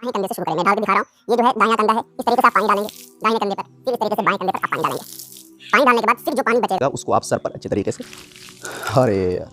दाहिने कंधे से शुरू करें। मैं डाल के दिखा रहा हूँ। ये जो है दाहिना कंधा है, इस तरीके से आप पानी डालेंगे दाहिने कंधे पर, फिर इस तरीके से बाएं कंधे पर आप पानी डालेंगे। पानी डालने के बाद फिर जो पानी बचेगा उसको आप सर पर अच्छे तरीके से, अरे यार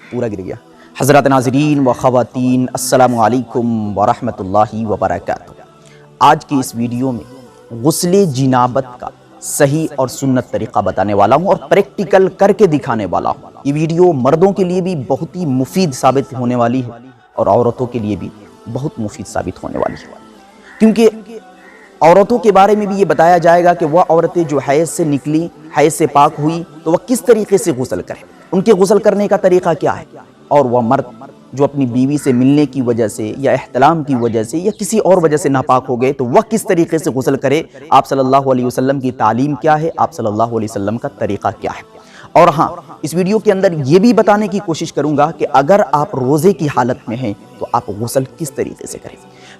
पूरा गिर गया। हज़रात नाज़रीन व ख़वातीन, अस्सलामु अलैकुम व रहमतुल्लाहि व बरकातुहू। आज की इस वीडियो में गुस्ले जिनाबत का सही और सुन्नत तरीक़ा बताने वाला हूँ और प्रैक्टिकल करके दिखाने वाला हूँ। ये वीडियो मर्दों के लिए भी बहुत ही मुफीद साबित होने वाली है और औरतों के लिए भी बहुत मुफीद साबित होने वाली है, क्योंकि औरतों के बारे में भी ये बताया जाएगा कि वह औरतें जो हैज़ से निकली, हैज़ से पाक हुई, तो वह किस तरीके से गुस्ल करें, उनके गुस्ल करने का तरीक़ा क्या है। और वह मर्द जो अपनी बीवी से मिलने की वजह से या इह्तिलाम की वजह से या किसी और वजह से नापाक हो गए, तो वह किस तरीके से गुस्ल करे, आप सल्लल्लाहु अलैहि वसल्लम की तालीम क्या है, आप सल्लल्लाहु अलैहि वसल्लम का तरीक़ा क्या है। और हाँ, इस वीडियो के अंदर ये भी बताने की कोशिश करूँगा कि अगर आप रोज़े की हालत में हैं तो आप गुस्ल किस तरीके से करें,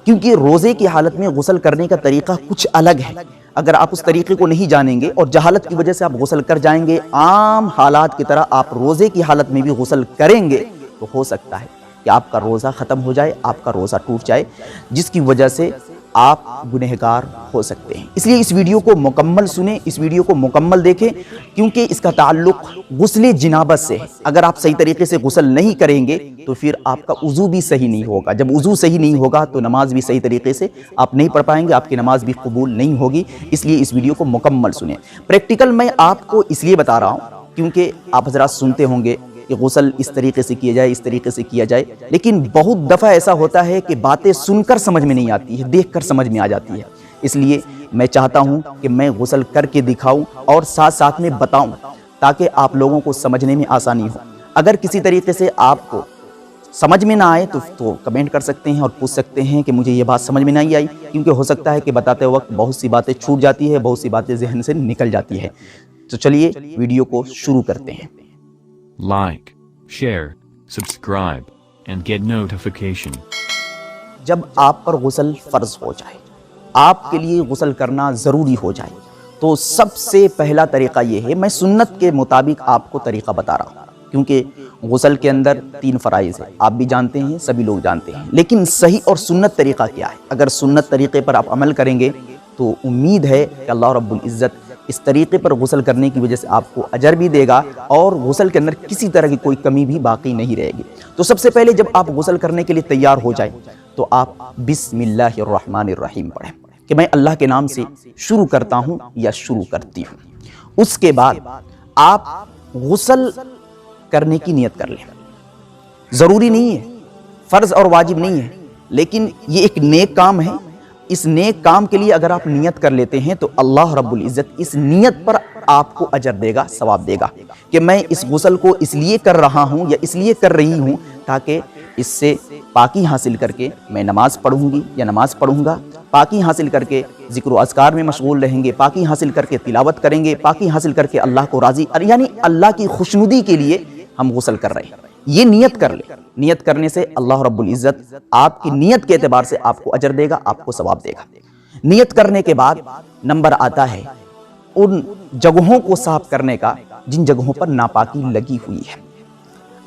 क्योंकि रोज़े की हालत में गुस्ल करने का तरीक़ा कुछ अलग है। अगर आप उस तरीक़े को नहीं जानेंगे और जहालत की वजह से आप गुस्ल कर जाएंगे, आम हालात की तरह आप रोज़े की हालत में भी गुस्ल करेंगे, तो हो सकता है कि आपका रोज़ा ख़त्म हो जाए, आपका रोज़ा टूट जाए, जिसकी वजह से आप गुनहगार हो सकते हैं। इसलिए इस वीडियो को मुकम्मल सुने, इस वीडियो को मुकम्मल देखें, क्योंकि इसका ताल्लुक़ गुस्ले जिनाबत से है। अगर आप सही तरीके से गुस्ल नहीं करेंगे तो फिर आपका वज़ू भी सही नहीं होगा। जब वज़ू सही नहीं होगा तो नमाज भी सही तरीके से आप नहीं पढ़ पाएंगे, आपकी नमाज भी कबूल नहीं होगी। इसलिए इस वीडियो को मुकम्मल सुने। प्रैक्टिकल मैं आपको इसलिए बता रहा हूँ क्योंकि आप हज़रात सुनते होंगे कि गुस्ल इस तरीके से किया जाए, इस तरीके से किया जाए, लेकिन बहुत दफ़ा ऐसा होता है कि बातें सुनकर समझ में नहीं आती है, देखकर समझ में आ जाती है। इसलिए मैं चाहता हूं कि मैं गुस्ल करके दिखाऊं और साथ साथ में बताऊं, ताकि आप लोगों को समझने में आसानी हो। अगर किसी तरीके से आपको समझ में ना आए तो कमेंट कर सकते हैं और पूछ सकते हैं कि मुझे ये बात समझ में नहीं आई, क्योंकि हो सकता है कि बताते वक्त बहुत सी बातें छूट जाती है, बहुत सी बातें जहन से निकल जाती है। तो चलिए वीडियो को शुरू करते हैं। Like, share, subscribe, and get notification. जब आप पर गुस्ल फ़र्ज़ हो जाए, आपके लिए गुस्ल करना ज़रूरी हो जाए, तो सबसे पहला तरीक़ा ये है, मैं सुन्नत के मुताबिक आपको तरीक़ा बता रहा हूँ, क्योंकि गुस्ल के अंदर 3 फ़राइज़ हैं, आप भी जानते हैं, सभी लोग जानते हैं, लेकिन सही और सुन्नत तरीक़ा क्या है। अगर सुन्नत तरीक़े पर आप अमल करेंगे तो उम्मीद है कि अल्लाह रब्बुल इज़्ज़त इस तरीक़े पर गुस्ल करने की वजह से आपको अजर भी देगा और गुस्ल के अंदर किसी तरह की कोई कमी भी बाकी नहीं रहेगी। तो सबसे पहले जब आप गुस्ल करने के लिए तैयार हो जाए तो आप बिस्मिल्लाहिर्रहमानिर्रहीम पढ़ें कि मैं अल्लाह के नाम से शुरू करता हूँ या शुरू करती हूँ। उसके बाद आप गुस्ल करने की नियत कर लें। ज़रूरी नहीं है, फ़र्ज़ और वाजिब नहीं है, लेकिन ये एक नेक काम है। इस नेक काम के लिए अगर आप नियत कर लेते हैं तो अल्लाह रब्बुल इज़्ज़त इस नियत पर आपको अजर देगा, सवाब देगा कि मैं इस गुस्ल को इसलिए कर रहा हूँ या इसलिए कर रही हूँ ताकि इससे पाकी हासिल करके मैं नमाज पढ़ूंगी या नमाज पढ़ूंगा, पाकी हासिल करके ज़िक्र व अज़कार में मशगूल रहेंगे, पाकी हासिल करके तिलावत करेंगे, पाकी हासिल करके अल्लाह को राज़ी, यानी अल्लाह की खुशनुदी के लिए हम गुस्ल कर रहे हैं। ये नियत कर ले। नियत करने से अल्लाह रब्बुल इज़्ज़त आपकी नियत के एतबार से आपको अजर देगा, आपको सवाब देगा। नियत करने के बाद नंबर आता है उन जगहों को साफ करने का जिन जगहों पर नापाकी लगी हुई है।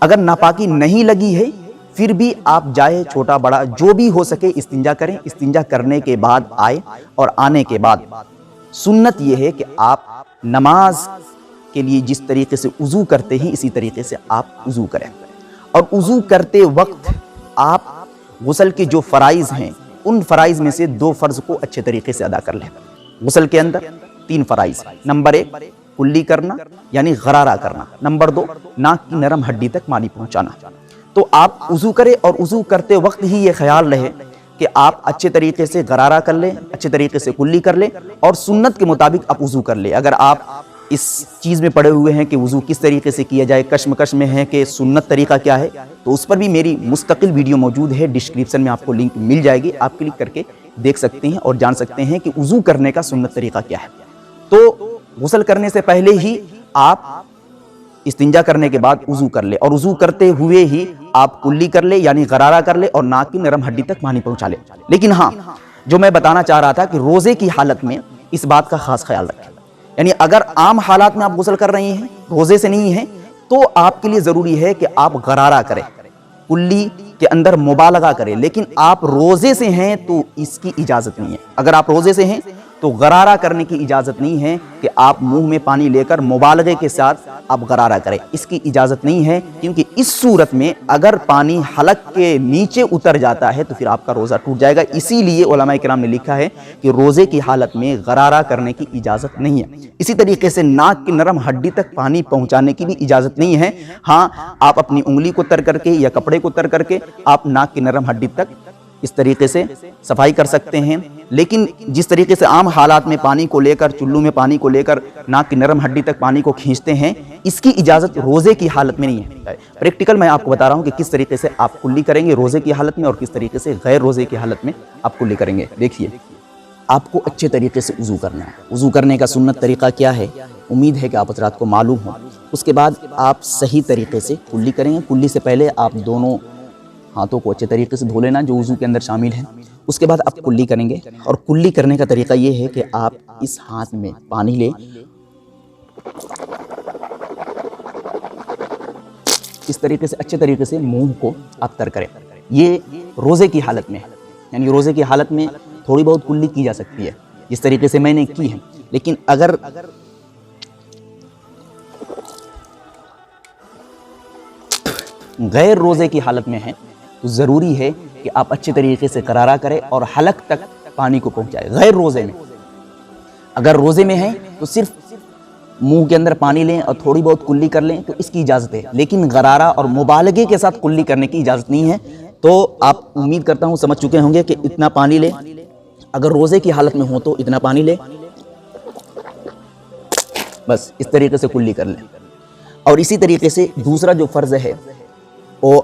अगर नापाकी नहीं लगी है फिर भी आप जाए, छोटा बड़ा जो भी हो सके इस्तिंजा करें। इस्तिंजा करने के बाद आए और आने के बाद सुन्नत यह है कि आप नमाज के लिए जिस तरीके से वज़ू करते हैं इसी तरीके से आप वज़ू करें, और वज़ू करते वक्त आप गुस्ल के जो फ़राइज़ हैं उन फ़राइज़ में से 2 फ़र्ज़ को अच्छे तरीके से अदा कर लें। गुस्ल के अंदर 3 फ़राइज़, नंबर 1 कुल्ली करना यानी गरारा करना, नंबर 2 नाक की नरम हड्डी तक पानी पहुँचाना। तो आप वज़ू करें और वज़ू करते वक्त ही ये ख्याल रहे कि आप अच्छे तरीके से गरारा कर लें, अच्छे तरीके से कुल्ली कर लें और सुन्नत के मुताबिक आप वज़ू कर लें। अगर आप इस चीज़ में पड़े हुए हैं कि वज़ू किस तरीके से किया जाए, कश्मकश में है कि सुन्नत तरीक़ा क्या है, तो उस पर भी मेरी मुस्तकिल वीडियो मौजूद है, डिस्क्रिप्शन में आपको लिंक मिल जाएगी, आप क्लिक करके देख सकते हैं और जान सकते हैं कि वज़ू करने का सुन्नत तरीक़ा क्या है। तो गुस्ल करने से पहले ही आप इस्तिंजा करने के बाद वज़ू कर ले और वज़ू करते हुए ही आप कुल्ली कर ले यानी गरारा कर ले और नाक की नरम हड्डी तक पानी पहुँचा ले। लेकिन हाँ, जो मैं बताना चाह रहा था कि रोज़े की हालत में इस बात का ख़ास ख्याल रखें, यानी अगर आम हालात में आप गुस्ल कर रहे हैं, रोज़े से नहीं है, तो आपके लिए ज़रूरी है कि आप गरारा करें, कुल्ली کے اندر مبالغہ کرے، لیکن آپ روزے سے ہیں تو اس کی اجازت نہیں ہے۔ اگر آپ روزے سے ہیں تو غرارہ کرنے کی اجازت نہیں ہے کہ آپ منہ میں پانی لے کر مبالغے کے ساتھ آپ غرارہ کریں، اس کی اجازت نہیں ہے، کیونکہ اس صورت میں اگر پانی حلق کے نیچے اتر جاتا ہے تو پھر آپ کا روزہ ٹوٹ جائے گا۔ اسی لیے علماء کرام نے لکھا ہے کہ روزے کی حالت میں غرارہ کرنے کی اجازت نہیں ہے۔ اسی طریقے سے ناک کی نرم ہڈی تک پانی پہنچانے کی بھی اجازت نہیں ہے۔ ہاں، آپ اپنی انگلی کو تر کر کے یا کپڑے کو تر کر کے آپ ناک کی نرم ہڈی تک اس طریقے سے صفائی کر سکتے ہیں، لیکن جس طریقے سے عام حالات میں پانی کو لے کر، چلو میں پانی کو لے کر ناک کی نرم ہڈی تک پانی کو کھینچتے ہیں، اس کی اجازت روزے کی حالت میں نہیں ہے۔ پریکٹیکل میں آپ کو بتا رہا ہوں کہ کس طریقے سے آپ کلی کریں گے روزے کی حالت میں اور کس طریقے سے غیر روزے کی حالت میں آپ کلی کریں گے۔ دیکھیے، آپ کو اچھے طریقے سے وضو کرنا ہے۔ وضو کرنے کا سنت طریقہ کیا ہے؟ امید ہے کہ آپ حضرات کو معلوم ہو۔ اس کے بعد آپ صحیح طریقے سے کلی کریں گے۔ کلی سے پہلے آپ دونوں ہاتھوں کو اچھے طریقے سے دھو لینا جو وضو کے اندر شامل ہے۔ اس کے بعد آپ کلی کریں گے، اور کلی کرنے کا طریقہ یہ ہے کہ آپ اس ہاتھ میں پانی لیں، اس طریقے سے اچھے طریقے سے منہ کو آپ تر کریں۔ یہ روزے کی حالت میں ہے، یعنی روزے کی حالت میں تھوڑی بہت کلی کی جا سکتی ہے جس طریقے سے میں نے کی ہے، لیکن اگر غیر روزے کی حالت میں ہے تو ضروری ہے کہ آپ اچھے طریقے سے غرارہ کریں اور حلق تک پانی کو پہنچائے۔ غیر روزے میں، اگر روزے میں ہیں تو صرف منہ کے اندر پانی لیں اور تھوڑی بہت کلی کر لیں تو اس کی اجازت ہے، لیکن غرارہ اور مبالغے کے ساتھ کلی کرنے کی اجازت نہیں ہے۔ تو آپ امید کرتا ہوں سمجھ چکے ہوں گے کہ اتنا پانی لیں، اگر روزے کی حالت میں ہو تو اتنا پانی لیں، بس اس طریقے سے کلی کر لیں۔ اور اسی طریقے سے دوسرا جو فرض ہے وہ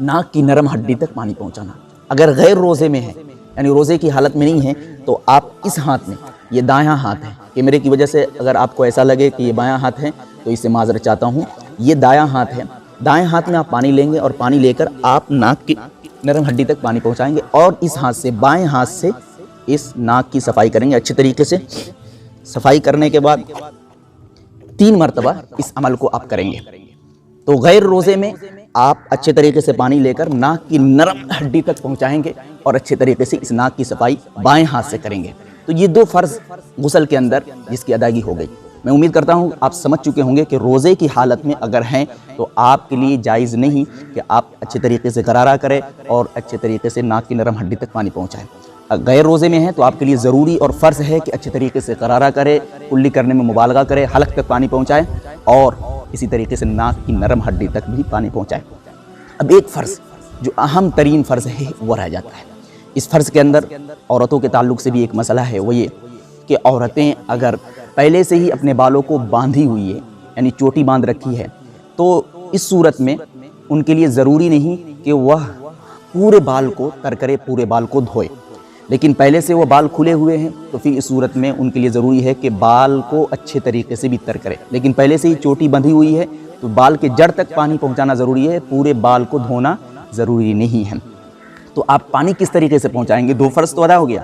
ناک کی نرم ہڈی تک پانی پہنچانا۔ اگر غیر روزے میں ہے، یعنی روزے کی حالت میں نہیں ہے، تو آپ اس ہاتھ میں، یہ دایاں ہاتھ ہے، کیمرے کی وجہ سے اگر آپ کو ایسا لگے کہ یہ بایاں ہاتھ ہے تو اس سے معذرت چاہتا ہوں، یہ دایاں ہاتھ ہے۔ دائیں ہاتھ میں آپ پانی لیں گے اور پانی لے کر آپ ناک کی نرم ہڈی تک پانی پہنچائیں گے، اور اس ہاتھ سے، بائیں ہاتھ سے اس ناک کی صفائی کریں گے اچھے طریقے سے۔ صفائی کرنے کے بعد 3 مرتبہ اس عمل کو آپ کریں گے۔ تو غیر روزے میں آپ اچھے طریقے سے پانی لے کر ناک کی نرم ہڈی تک پہنچائیں گے اور اچھے طریقے سے اس ناک کی صفائی بائیں ہاتھ سے کریں گے۔ تو یہ 2 فرض غسل کے اندر جس کی ادائیگی ہو گئی۔ میں امید کرتا ہوں آپ سمجھ چکے ہوں گے کہ روزے کی حالت میں اگر ہیں تو آپ کے لیے جائز نہیں کہ آپ اچھے طریقے سے غرارہ کریں اور اچھے طریقے سے ناک کی نرم ہڈی تک پانی پہنچائیں۔ غیر روزے میں ہیں تو آپ کے لیے ضروری اور فرض ہے کہ اچھے طریقے سے غرارہ کرے، کلی کرنے میں مبالغہ کرے، حلق تک پانی پہنچائے اور اسی طریقے سے ناک کی نرم ہڈی تک بھی پانی پہنچائے۔ اب ایک فرض جو اہم ترین فرض ہے وہ رہ جاتا ہے۔ اس فرض کے اندر عورتوں کے تعلق سے بھی ایک مسئلہ ہے، وہ یہ کہ عورتیں اگر پہلے سے ہی اپنے بالوں کو باندھی ہوئی ہے، یعنی چوٹی باندھ رکھی ہے، تو اس صورت میں ان کے لیے ضروری نہیں کہ وہ پورے بال کو تر کرے، پورے بال کو دھوئے، لیکن پہلے سے وہ بال کھلے ہوئے ہیں تو پھر اس صورت میں ان کے لیے ضروری ہے کہ بال کو اچھے طریقے سے بھی تر کرے۔ لیکن پہلے سے ہی چوٹی بندھی ہوئی ہے تو بال کے جڑ تک پانی پہنچانا ضروری ہے، پورے بال کو دھونا ضروری نہیں ہے۔ تو آپ پانی کس طریقے سے پہنچائیں گے؟ 2 فرض تو ادا ہو گیا،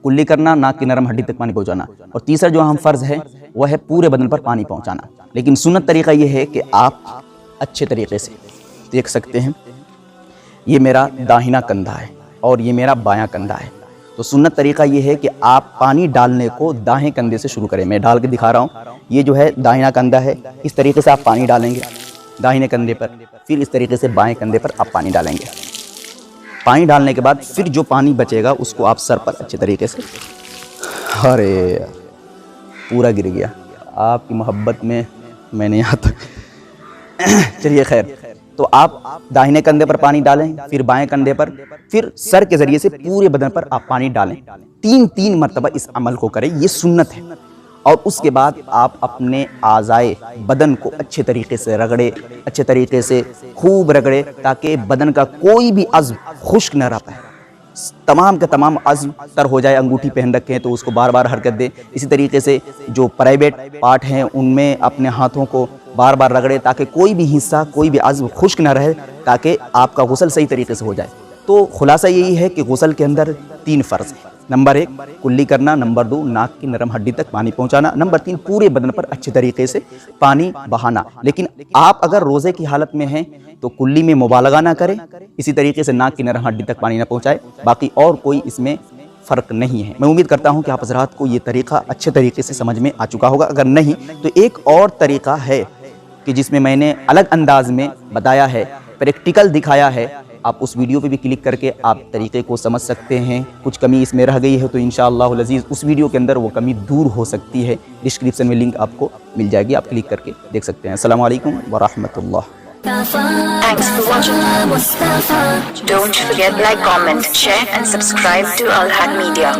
کلی کرنا، ناک کی نرم ہڈی تک پانی پہنچانا، اور تیسرا جو اہم فرض ہے وہ ہے پورے بدن پر پانی پہنچانا۔ لیکن سنت طریقہ یہ ہے کہ آپ اچھے طریقے سے دیکھ سکتے ہیں، یہ میرا داہنا کندھا ہے اور یہ میرا بایاں کندھا ہے، تو سنت طریقہ یہ ہے کہ آپ پانی ڈالنے کو دائیں کندھے سے شروع کریں۔ میں ڈال کے دکھا رہا ہوں، یہ جو ہے داہنا کندھا ہے، اس طریقے سے آپ پانی ڈالیں گے داہنے کندھے پر، پھر اس طریقے سے بائیں کندھے پر آپ پانی ڈالیں گے۔ پانی ڈالنے کے بعد پھر جو پانی بچے گا اس کو آپ سر پر اچھے طریقے سے، ارے پورا گر گیا آپ کی محبت میں نے یہاں تک چلیے خیر، تو آپ داہنے کندھے پر پانی ڈالیں، پھر بائیں کندھے پر، پھر سر کے ذریعے سے پورے بدن پر آپ پانی ڈالیں۔ 3 مرتبہ اس عمل کو کریں، یہ سنت ہے۔ اور اس کے بعد آپ اپنے اعضائے بدن کو اچھے طریقے سے رگڑے، اچھے طریقے سے خوب رگڑے، تاکہ بدن کا کوئی بھی عضو خشک نہ رہ پائے، تمام کا تمام عضو تر ہو جائے۔ انگوٹھی پہن رکھے ہیں تو اس کو بار بار حرکت دیں، اسی طریقے سے جو پرائیویٹ پارٹ ہیں ان میں اپنے ہاتھوں کو بار بار رگڑے تاکہ کوئی بھی حصہ، کوئی بھی عضو خشک نہ رہے، تاکہ آپ کا غسل صحیح طریقے سے ہو جائے۔ تو خلاصہ یہی ہے کہ غسل کے اندر 3 فرض ہیں، नंबर 1 कुल्ली करना, नंबर 2 नाक की नरम हड्डी तक पानी पहुंचाना, नंबर 3 पूरे बदन पर अच्छे तरीके से पानी बहाना। लेकिन आप अगर रोजे की हालत में हैं तो कुल्ली में मुबालगा ना करें, इसी तरीके से नाक की नरम हड्डी तक पानी ना पहुंचाए, बाकी और कोई इसमें फ़र्क नहीं है। मैं उम्मीद करता हूं कि आप हज़रात को ये तरीका अच्छे तरीके से समझ में आ चुका होगा। अगर नहीं तो एक और तरीका है कि जिसमें मैंने अलग अंदाज में बताया है, प्रैक्टिकल दिखाया है, आप उस वीडियो पे भी क्लिक करके आप तरीके को समझ सकते हैं। कुछ कमी इसमें रह गई है तो इंशाअल्लाह अज़ीज़ उस वीडियो के अंदर वो कमी दूर हो सकती है। डिस्क्रिप्शन में लिंक आपको मिल जाएगी, आप क्लिक करके देख सकते हैं। अस्सलामु अलैकुम व रहमतुल्लाह। Thanks for watching Mustafa. Don't forget like, comment, share and subscribe to Al Had Media.